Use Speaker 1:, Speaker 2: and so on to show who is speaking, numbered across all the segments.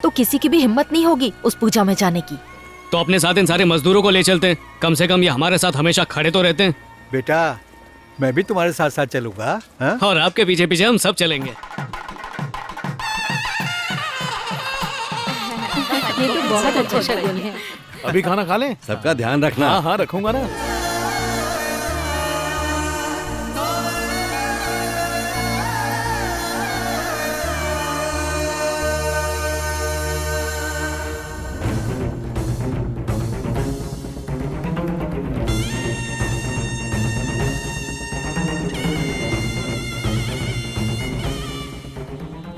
Speaker 1: तो किसी की भी हिम्मत नहीं होगी उस पूजा में जाने की।
Speaker 2: तो अपने साथ इन सारे मजदूरों को ले चलते हैं, कम से कम ये हमारे साथ हमेशा खड़े तो रहते हैं।
Speaker 3: बेटा मैं भी तुम्हारे साथ साथ चलूंगा। हाँ?
Speaker 2: और आपके पीछे पीछे हम सब चलेंगे।
Speaker 1: ये तो बहुत अच्छा शगुन है।
Speaker 4: अभी खाना खा लें?
Speaker 5: सबका ध्यान रखना।
Speaker 4: हाँ हाँ रखूंगा ना।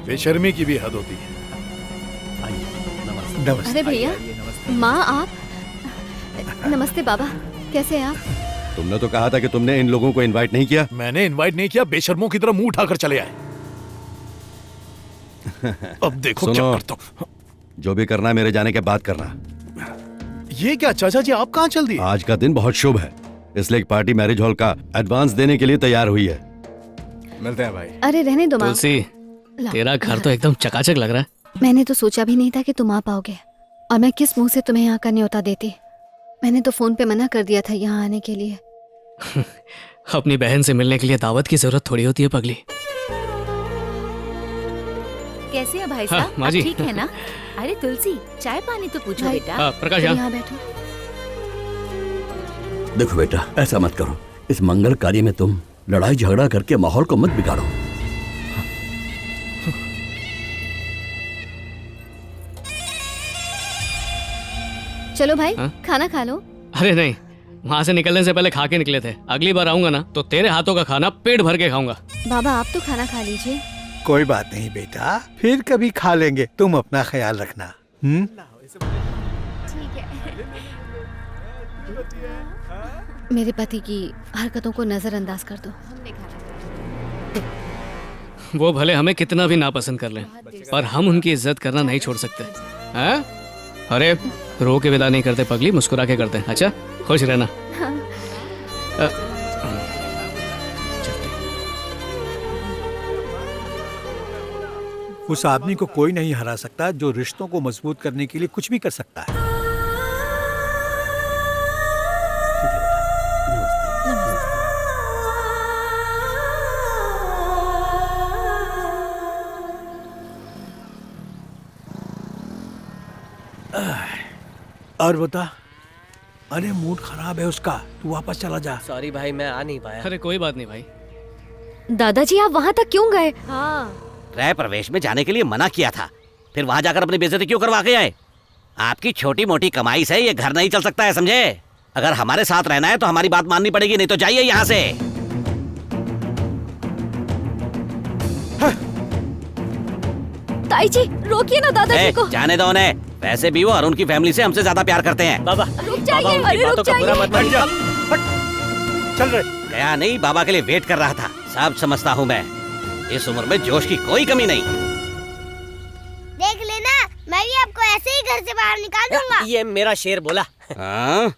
Speaker 4: बेशर्मी की भी हद होती है।
Speaker 3: नमस्ते।
Speaker 6: अरे भैया, माँ आप। नमस्ते बाबा, कैसे हैं आप?
Speaker 5: तुमने तो कहा था कि तुमने इन लोगों को इनवाइट नहीं किया।
Speaker 4: मैंने इनवाइट नहीं किया, बेशर्मों की तरह मुंह उठाकर चले आए। अब देखो क्या करता हूँ।
Speaker 5: जो भी करना है मेरे जाने के बाद करना।
Speaker 4: ये क्या चाचा जी, आप कहाँ चल दिए?
Speaker 5: आज का दिन बहुत शुभ है, इसलिए एक पार्टी मैरिज हॉल का एडवांस देने के लिए तैयार हुई है।
Speaker 4: मिलते हैं भाई।
Speaker 6: अरे रहने दो माँ।
Speaker 2: तुलसी, तेरा घर तो एकदम चकाचक लग रहा है।
Speaker 6: मैंने तो सोचा भी नहीं था कि तुम आ पाओगे, और मैं किस मुंह से तुम्हें यहाँ का न्योता देती। मैंने तो फोन पे मना कर दिया था यहाँ आने के लिए।
Speaker 2: अपनी बहन से मिलने के लिए दावत की जरूरत थोड़ी होती है पगली।
Speaker 1: कैसे है भाई
Speaker 2: हाँ,
Speaker 1: साहब?
Speaker 2: माँ
Speaker 1: आप
Speaker 2: जी।
Speaker 1: ठीक है ना? अरे तुलसी, चाय पानी तो पूछो
Speaker 6: भाई।
Speaker 1: बेटा।
Speaker 2: प्रकाश
Speaker 6: तुम
Speaker 2: यहाँ।
Speaker 6: यहाँ बैठो।
Speaker 7: देखो बेटा, ऐसा मत करो। इस मंगल कार्य में तुम लड़ाई झगड़ा करके माहौल को मत बिगाड़ो।
Speaker 6: चलो भाई,
Speaker 2: हाँ?
Speaker 6: खाना खा लो।
Speaker 2: अरे नहीं, वहाँ से निकलने से पहले खा के निकले थे। अगली बार आऊंगा ना तो तेरे हाथों का खाना पेट भर के खाऊंगा।
Speaker 6: बाबा आप तो खाना खा लीजिए।
Speaker 3: कोई बात नहीं बेटा, फिर कभी खा लेंगे। तुम अपना ख्याल रखना।
Speaker 6: मेरे पति की हरकतों को नजरअंदाज कर दो।
Speaker 2: वो भले हमें कितना भी नापसंद कर लें, पर हम उनकी इज्जत करना नहीं छोड़ सकते हैं? अरे रो के विदा नहीं करते पगली, मुस्कुरा के करते हैं। अच्छा, खुश रहना।
Speaker 3: उस आदमी को कोई नहीं हरा सकता जो रिश्तों को मजबूत करने के लिए कुछ भी कर सकता है। और बता, अरे मूड खराब है उसका, तू वापस चला जा।
Speaker 8: सॉरी भाई, मैं आ नहीं पाया।
Speaker 2: अरे कोई बात नहीं भाई।
Speaker 6: दादाजी आप वहाँ तक क्यों गए?
Speaker 8: गृह प्रवेश में जाने के लिए मना किया था, फिर वहाँ जाकर अपनी बेइज्जती क्यों करवा के आए? आपकी छोटी मोटी कमाई से ये घर नहीं चल सकता है, समझे? अगर हमारे साथ रहना है तो हमारी बात माननी पड़ेगी, नहीं तो जाइए यहाँ से।
Speaker 6: ताई जी रोकिए ना दादाजी को।
Speaker 8: जाने दो उन्हें, वैसे भी वो अरुण की फैमिली से हमसे ज्यादा प्यार करते हैं। बाबा
Speaker 6: रुक जाइए, अरे रुक जाइए।
Speaker 3: चल रहे।
Speaker 8: गया नहीं, बाबा के लिए वेट कर रहा था। सब समझता हूँ मैं, इस उम्र में जोश की कोई कमी नहीं।
Speaker 9: देख लेना, मैं भी आपको ऐसे ही घर से बाहर निकाल दूंगा।
Speaker 8: ये मेरा शेर बोला। हाँ?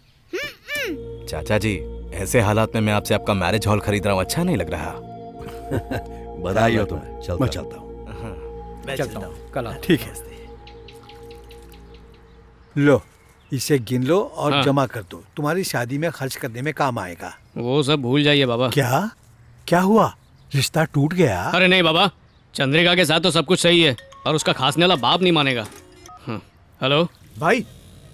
Speaker 4: चाचा जी, ऐसे हालात में मैं आपसे आपका मैरिज हॉल खरीद रहा हूँ, अच्छा नहीं लग रहा?
Speaker 5: बधाई हो तुम्हें।
Speaker 3: मैं चलता हूँ।
Speaker 8: मैं चलता हूँ।
Speaker 3: कल ठीक है। लो, इसे गिन लो और
Speaker 2: हाँ।
Speaker 3: जमा कर दो, तुम्हारी शादी में खर्च करने में काम आएगा।
Speaker 2: वो सब भूल जाइए बाबा।
Speaker 3: क्या क्या हुआ? रिश्ता टूट गया?
Speaker 2: अरे नहीं बाबा, चंद्रिका के साथ तो सब कुछ सही है, और उसका खासने वाला बाप नहीं मानेगा। हेलो
Speaker 10: भाई,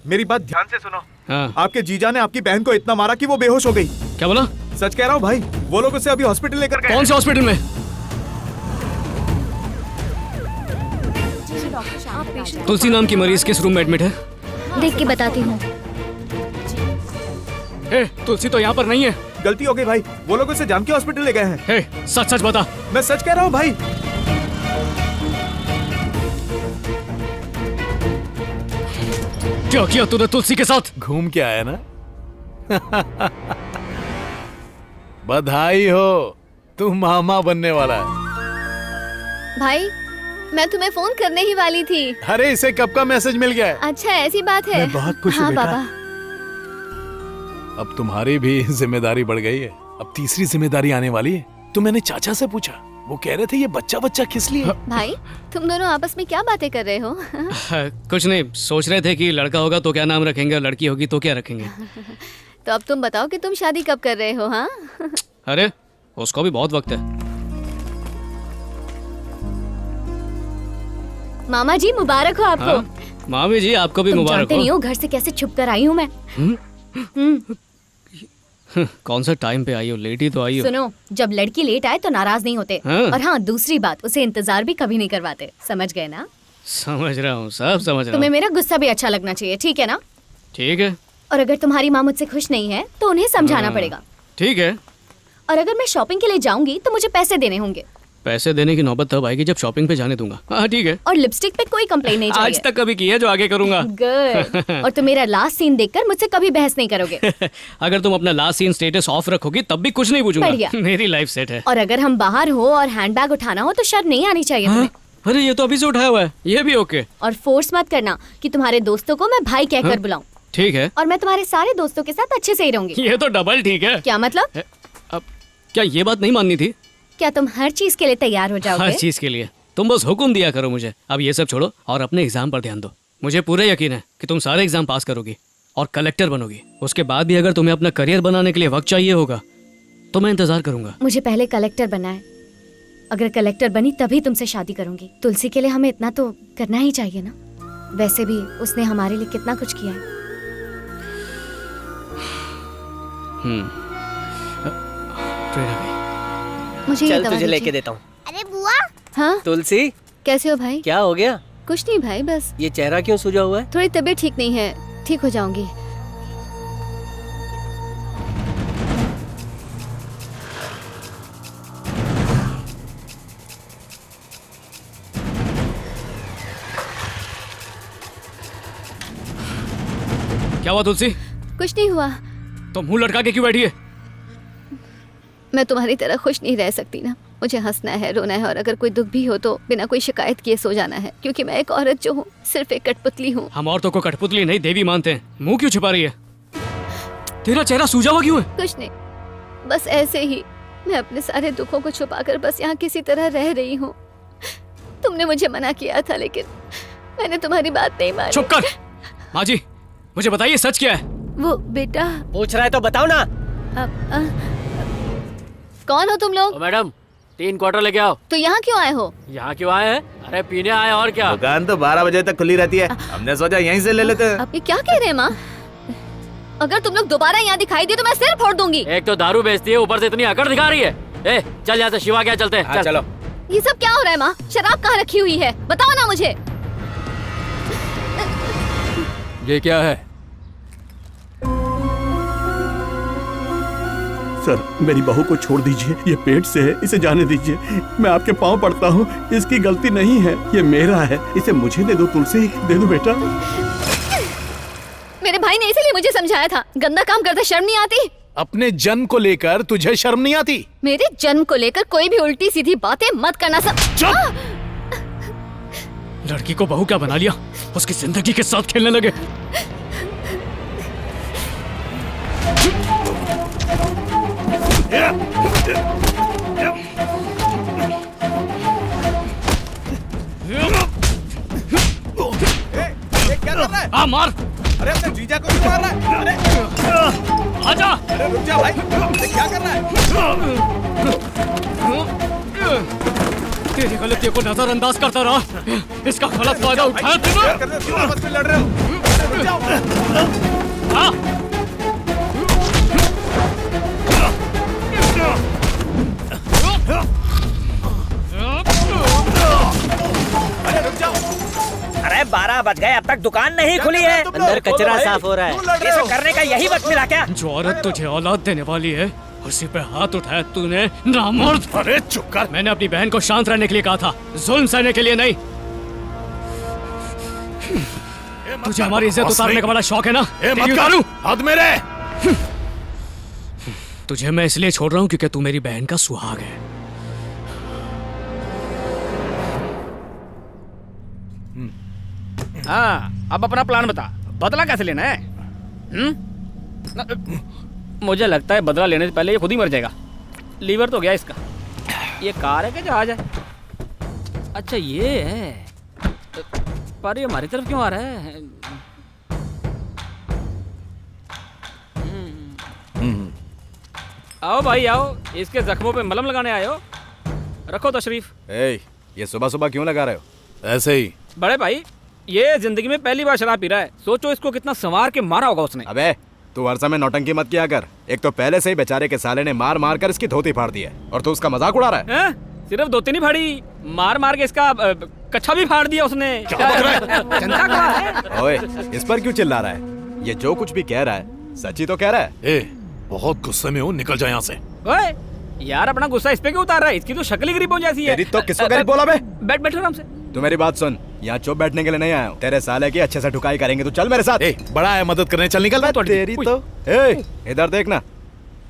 Speaker 10: मेरी बात ध्यान से सुनो।
Speaker 2: हाँ।
Speaker 10: आपके जीजा ने आपकी बहन को इतना मारा कि वो बेहोश हो गई।
Speaker 2: क्या बोला?
Speaker 10: सच कह रहा हूँ भाई, वो लोग उसे अभी हॉस्पिटल लेकर गए।
Speaker 2: कौन से हॉस्पिटल में? तुलसी नाम की मरीज किस रूम में एडमिट है?
Speaker 6: देख के बताती हूँ।
Speaker 2: हे, तुलसी तो यहाँ पर नहीं है।
Speaker 10: गलती हो गई भाई, वो लोग उसे जानकी हॉस्पिटल ले गए हैं।
Speaker 2: हे, सच सच बता।
Speaker 10: मैं सच कह रहा हूँ भाई।
Speaker 2: क्या किया तूने तुलसी के साथ?
Speaker 4: घूम के आया ना? बधाई हो, तू मामा बनने वाला है।
Speaker 6: भाई मैं तुम्हें फोन करने ही वाली थी।
Speaker 4: अरे इसे कब का मैसेज मिल गया है?
Speaker 6: अच्छा ऐसी बात है।
Speaker 3: मैं बहुत खुश हूँ
Speaker 6: हाँ
Speaker 3: बेटा।
Speaker 6: बाबा।
Speaker 4: अब तुम्हारी भी जिम्मेदारी बढ़ गई है, अब तीसरी जिम्मेदारी आने वाली है। तो मैंने चाचा से पूछा,
Speaker 10: वो कह रहे थे ये बच्चा बच्चा किस लिए?
Speaker 6: भाई तुम दोनों आपस में क्या बातें कर रहे हो?
Speaker 2: कुछ नहीं, सोच रहे थे कि लड़का होगा तो क्या नाम रखेंगे और लड़की होगी तो क्या रखेंगे।
Speaker 6: तो अब तुम बताओ कि तुम शादी कब कर रहे हो? हाँ
Speaker 2: अरे उसको भी बहुत वक्त है।
Speaker 11: मामा जी मुबारक हो आपको।
Speaker 2: हाँ? मामी जी आपको भी
Speaker 11: तुम
Speaker 2: मुबारक
Speaker 11: जानते
Speaker 2: हो।
Speaker 11: नहीं हो घर से कैसे छुप कर आई हूँ मैं।
Speaker 2: कौन सा टाइम पे आई हो, लेट ही तो आई हो।
Speaker 11: सुनो, जब लड़की लेट आए तो नाराज नहीं होते।
Speaker 2: हाँ।
Speaker 11: और हाँ, दूसरी बात, उसे इंतजार भी कभी नहीं करवाते। समझ गए ना?
Speaker 2: समझ रहा हूँ, सब समझ रहा
Speaker 11: तुम्हें
Speaker 2: हूँ।
Speaker 11: मेरा गुस्सा भी अच्छा लगना चाहिए, ठीक है ना?
Speaker 2: ठीक है
Speaker 11: और अगर तुम्हारी माँ मुझसे खुश नहीं है तो उन्हें समझाना
Speaker 2: हाँ।
Speaker 11: पड़ेगा।
Speaker 2: ठीक है।
Speaker 11: और अगर मैं शॉपिंग के लिए जाऊंगी तो मुझे पैसे देने होंगे।
Speaker 2: पैसे देने की नौबत तब आएगी जब शॉपिंग पे जाने दूंगा। हाँ ठीक है।
Speaker 11: और लिपस्टिक पे कोई कंप्लेन नहीं चाहिए।
Speaker 2: आज तक कभी की है जो आगे करूंगा।
Speaker 11: गुड। और तुम मेरा लास्ट सीन देखकर मुझसे कभी बहस नहीं करोगे।
Speaker 2: अगर तुम अपना लास्ट सीन स्टेटस ऑफ रखोगी तब भी कुछ नहीं पूछूंगा।
Speaker 11: बढ़िया।
Speaker 2: मेरी लाइफ सेट है।
Speaker 11: और अगर हम बाहर हो और हैंडबैग उठाना हो तो शर्म नहीं आनी चाहिए तुम्हें।
Speaker 2: अरे ये तो अभी से उठाया हुआ है, ये भी ओके।
Speaker 11: और फोर्स मत करना कि तुम्हारे दोस्तों को मैं भाई कहकर बुलाऊं।
Speaker 2: ठीक है।
Speaker 11: और मैं तुम्हारे सारे दोस्तों के साथ अच्छे से ही रहूंगी।
Speaker 2: ये तो डबल ठीक है।
Speaker 11: क्या मतलब?
Speaker 2: अब क्या ये बात नहीं माननी थी?
Speaker 11: क्या तुम हर चीज के लिए तैयार हो
Speaker 2: हर
Speaker 11: जाओगे?
Speaker 2: चीज के लिए तुम बस हुक्म दिया करो मुझे। अब ये सब छोड़ो और अपने एग्जाम पर ध्यान दो। मुझे पूरा यकीन है कि तुम सारे एग्जाम पास करोगी और कलेक्टर बनोगी। उसके बाद भी अगर तुम्हें अपना करियर बनाने के लिए वक्त चाहिए होगा तो मैं इंतजार करूंगा।
Speaker 11: मुझे पहले कलेक्टर बनना है। अगर कलेक्टर बनी तभी तुमसे शादी करूंगी। तुलसी के लिए हमें इतना तो करना ही चाहिए ना। वैसे भी उसने हमारे लिए कितना कुछ किया है।
Speaker 2: प्रेरणा गई।
Speaker 6: मुझे ये
Speaker 12: चल
Speaker 6: दवा
Speaker 12: तुझे लेके
Speaker 6: दीजिए।
Speaker 12: देता हूँ।
Speaker 9: अरे बुआ,
Speaker 6: हाँ
Speaker 12: तुलसी
Speaker 6: कैसे हो भाई?
Speaker 12: क्या हो गया?
Speaker 6: कुछ नहीं भाई, बस
Speaker 12: ये चेहरा क्यों सूजा हुआ है?
Speaker 6: थोड़ी तबीयत ठीक नहीं है, ठीक हो जाऊंगी।
Speaker 2: क्या हुआ तुलसी?
Speaker 6: कुछ नहीं हुआ।
Speaker 2: तो मुंह लटका के क्यों बैठी है?
Speaker 6: मैं तुम्हारी तरह खुश नहीं रह सकती ना। मुझे हंसना है, रोना है और अगर कोई दुख भी हो तो बिना कोई शिकायत किए सो जाना है। क्योंकि मैं एक औरत जो हूँ सिर्फ एक कठपुतली हूँ।
Speaker 2: हम औरतों को कठपुतली नहीं देवी मानते हैं। मुंह क्यों छिपा रही है? तेरा चेहरा सूजा हुआ क्यों है?
Speaker 6: कुछ नहीं, बस ऐसे ही मैं अपने सारे दुखों को छुपाकर बस यहाँ किसी तरह रह रही हूँ। तुमने मुझे मना किया था लेकिन मैंने तुम्हारी बात नहीं मानी।
Speaker 2: चुप कर। माँ जी मुझे बताइए सच क्या है?
Speaker 1: वो बेटा
Speaker 12: पूछ रहा है तो बताओ ना।
Speaker 6: कौन हो तुम लोग?
Speaker 13: मैडम 3 क्वार्टर लेके आओ।
Speaker 6: तो यहाँ क्यों आए हो?
Speaker 13: यहाँ क्यों आए हैं? अरे पीने आए और क्या।
Speaker 10: दुकान तो 12 बजे तक खुली रहती है, हमने सोचा यहीं से ले लेते हैं।
Speaker 6: ये क्या कह रहे हैं माँ? अगर तुम लोग दोबारा यहाँ दिखाई दिए तो मैं सिर फोड़ दूंगी।
Speaker 13: एक तो दारू बेचती है, ऊपर से इतनी अकड़ दिखा रही है। ए चल यहाँ से, शिवा क्या चलते हैं।
Speaker 12: चलो।
Speaker 6: ये सब क्या हो रहा है माँ? शराब कहाँ रखी हुई है? बताओ ना मुझे।
Speaker 13: ये क्या है?
Speaker 7: सर मेरी बहू को छोड़ दीजिए, ये पेट से है, इसे जाने दीजिए। मैं आपके पाँव पड़ता हूँ, इसकी गलती नहीं है, ये मेरा है, इसे मुझे दे दो। तुलसी दे दो बेटा।
Speaker 6: मेरे भाई ने इसीलिए मुझे समझाया था, गंदा काम करते शर्म नहीं आती।
Speaker 10: अपने जन्म को लेकर तुझे शर्म नहीं आती?
Speaker 6: मेरे जन्म को लेकर कोई भी उल्टी सीधी बातें मत करना सब।
Speaker 2: लड़की को बहू क्या बना लिया? उसकी जिंदगी के साथ खेलने लगे।
Speaker 10: क्या कर रहा है?
Speaker 2: आ मार।
Speaker 10: अरे अपने जीजा को क्यों मार रहा है? अरे
Speaker 2: आजा।
Speaker 10: अरे रुक जा भाई, अरे क्या कर रहा है?
Speaker 2: तेरी गलतियों को नजरअंदाज करता रहा, इसका गलत फायदा उठाया तुमने।
Speaker 10: क्यों आपस में लड़ रहे हो? रुक जाओ। अरे रुक जाओ।
Speaker 12: अरे 12 बज गए, अब तक दुकान नहीं खुली है। अंदर कचरा साफ हो रहा है। ये सब करने का यही वक्त मिला क्या?
Speaker 2: जो औरत तुझे औलाद देने वाली है उसी पे हाथ उठाया तूने, नामर्द।
Speaker 10: अरे चुप कर।
Speaker 2: मैंने अपनी बहन को शांत रहने के लिए कहा था, जुल्म सहने के लिए नहीं। तुझे हमारी इज्जत उतारने का बड़ा शौक है ना?
Speaker 10: मत करूं, हाथ मेरे।
Speaker 2: तुझे मैं इसलिए छोड़ रहा हूँ क्योंकि तू मेरी बहन का सुहाग है।
Speaker 13: हाँ अब अपना प्लान बता, बदला कैसे लेना है? मुझे लगता है बदला लेने से पहले ये खुद ही मर जाएगा। लीवर तो गया इसका।
Speaker 12: ये कार है क्या जहाज है? अच्छा ये है, पर ये हमारी तरफ क्यों आ रहा है? आओ भाई आओ, इसके जख्मों पे मलहम लगाने आए हो? रखो तशरीफ।
Speaker 4: ये सुबह सुबह क्यों लगा रहे हो?
Speaker 5: ऐसे ही।
Speaker 12: बड़े भाई, ये जिंदगी में पहली बार शराब पी रहा है, सोचो इसको कितना संवार के मारा होगा उसने।
Speaker 4: अबे तू हर समय नौटंकी मत किया कर। एक तो पहले से ही बेचारे के साले ने मार मार कर इसकी धोती फाड़ दी है और तू उसका मजाक उड़ा रहा है।
Speaker 12: सिर्फ धोती नहीं फाड़ी, मार मार के इसका कच्छा भी फाड़ दिया उसने। चंदा कहाँ है?
Speaker 4: ओए, इस पर क्यों चिल्ला रहा है? ये जो कुछ भी कह रहा है सच ही तो कह रहा है।
Speaker 5: बहुत गुस्से में हूँ, निकल जा यहाँ से।
Speaker 12: ओए यार, अपना गुस्सा इस पे क्यों उतार रहा है? इसकी तो शक्ल ही गरीबों जैसी है।
Speaker 4: तेरी तो किसको गरीब बोला बे?
Speaker 12: बैठ आराम से।
Speaker 4: तू मेरी बात सुन, यहाँ चुप बैठने के लिए नहीं आया हूँ। तेरे साले की अच्छे से ठुकाई करेंगे, तू चल मेरे साथ।
Speaker 5: बड़ा है, मदद करने चल, निकल।
Speaker 4: तेरी तो इधर देखना,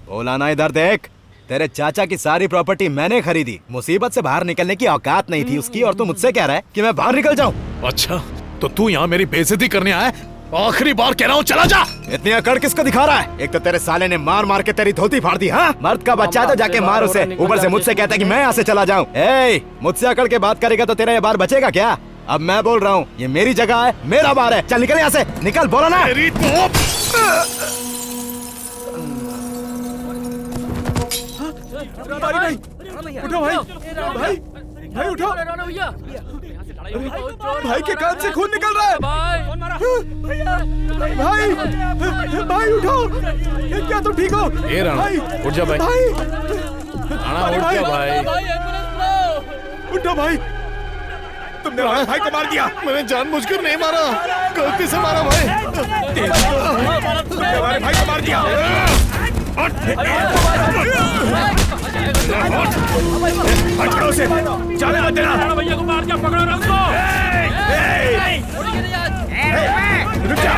Speaker 4: बोला ना इधर देख। तेरे चाचा की सारी प्रॉपर्टी मैंने खरीदी, मुसीबत से बाहर निकलने की औकात नहीं थी उसकी, और तू मुझसे कह रहा है कि मैं बाहर निकल जाऊँ।
Speaker 5: अच्छा, तो तू यहाँ मेरी बेइज्जती करने आया? आखिरी बार कह रहा हूँ, चला जा।
Speaker 4: इतनी अकड़ किसको दिखा रहा है? एक तो तेरे साले ने मार मार के तेरी धोती फाड़ दी। हाँ, मर्द का बच्चा है तो जाके मार उसे, ऊपर से मुझसे कहता है कि मैं यहाँ से चला जाऊँ। मुझसे अकड़ के बात करेगा तो तेरा ये बार बचेगा क्या? अब मैं बोल रहा हूँ, ये मेरी जगह है, मेरा बार है, चल निकल यहाँ से, निकल। बोला ना।
Speaker 7: उठो भाई, भाई भाई उठो। भाई के कान से खून निकल रहा है। भाई भाई उठो, क्या तुम ठीक हो?
Speaker 5: राणा, उठ जा भाई। राणा उठ जा भाई।
Speaker 7: उठो भाई, तुमने हमारे भाई को मार दिया।
Speaker 5: मैंने जानबूझकर नहीं मारा, गलती से मारा भाई।
Speaker 7: तुमने हमारे भाई को मार दिया। पकड़ो से, जाने मत देना।
Speaker 12: भैया को मार दिया, पकड़ो।
Speaker 7: रुक जा।